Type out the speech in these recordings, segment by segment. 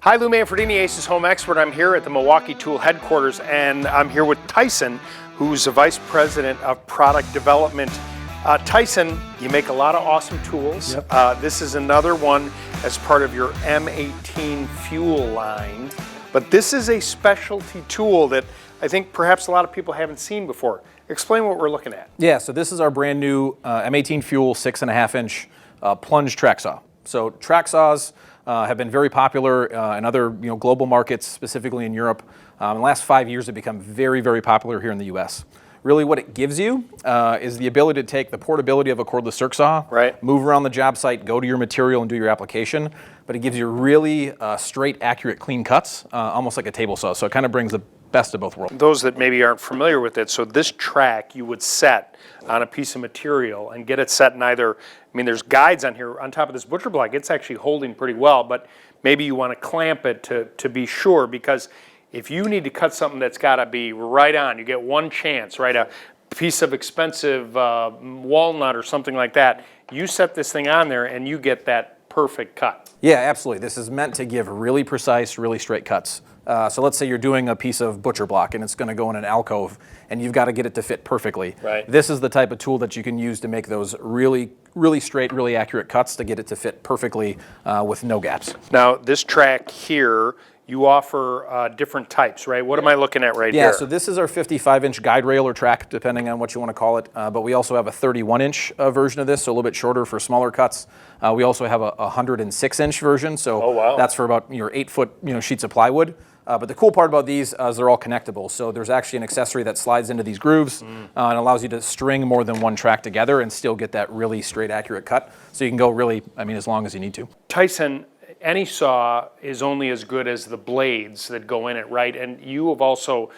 Hi, Lou Manfredini, Ace's Home Expert. I'm here at the Milwaukee Tool headquarters, and I'm here with Tyson, who's the Vice President of Product Development. Tyson, you make a lot of awesome tools. Yep. This is another one as part of your M18 fuel line, but this is a specialty tool that I think perhaps a lot of people haven't seen before. Explain what we're looking at. Yeah, so this is our brand new M18 Fuel 6.5-inch plunge track saw. So track saws have been very popular in other global markets, specifically in Europe. In the last 5 years, they've become very, very popular here in the U.S. Really what it gives you is the ability to take the portability of a cordless circ saw, right, move around the job site, go to your material and do your application, but it gives you really straight, accurate, clean cuts, almost like a table saw. So it kind of brings the best of both worlds. Those that maybe aren't familiar with it, so this track you would set on a piece of material and get it set in either, I mean there's guides on here, on top of this butcher block, it's actually holding pretty well, but maybe you want to clamp it to be sure, because if you need to cut something that's got to be right on, you get one chance, right, a piece of expensive walnut or something like that, you set this thing on there and you get that perfect cut. Yeah, absolutely. This is meant to give really precise, really straight cuts. So let's say you're doing a piece of butcher block and it's going to go in an alcove and you've got to get it to fit perfectly. Right. This is the type of tool that you can use to make those really, really straight, really accurate cuts to get it to fit perfectly with no gaps. Now this track here, you offer different types, right? What am I looking at right here? Yeah, so this is our 55-inch guide rail or track, depending on what you want to call it. But we also have a 31-inch version of this, so a little bit shorter for smaller cuts. We also have a 106-inch version, so that's for about your 8-foot sheets of plywood. But the cool part about these is they're all connectable. So there's actually an accessory that slides into these grooves and allows you to string more than one track together and still get that really straight, accurate cut. So you can go really, as long as you need to. Tyson, any saw is only as good as the blades that go in it, right? And you have also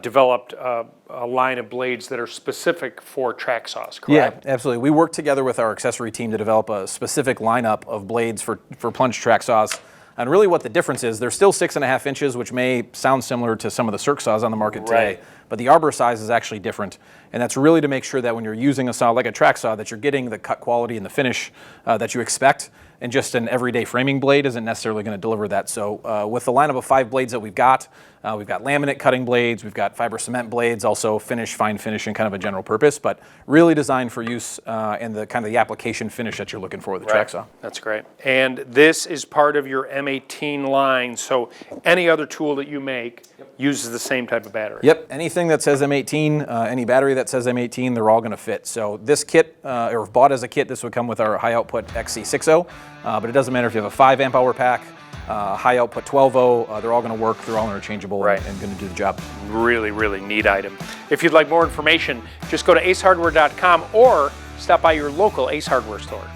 developed a line of blades that are specific for track saws, correct? Yeah, absolutely. We work together with our accessory team to develop a specific lineup of blades for plunge track saws. And really what the difference is, they're still 6.5 inches, which may sound similar to some of the circ saws on the market today, but the arbor size is actually different. And that's really to make sure that when you're using a saw like a track saw, that you're getting the cut quality and the finish that you expect. And just an everyday framing blade isn't necessarily going to deliver that. So with the lineup of 5 blades that we've got laminate cutting blades, we've got fiber cement blades, also fine finish and kind of a general purpose, but really designed for use in the kind of the application finish that you're looking for with the track saw. That's great. And this is part of your M18 line, so any other tool that you make uses the same type of battery. Yep, anything that says M18, any battery that says M18, they're all going to fit. So this kit, or if bought as a kit, this would come with our high output XC60, but it doesn't matter if you have a 5 amp hour pack, high output 12-0, they're all going to work, they're all interchangeable and going to do the job. Really, really neat item. If you'd like more information, just go to acehardware.com or stop by your local Ace Hardware store.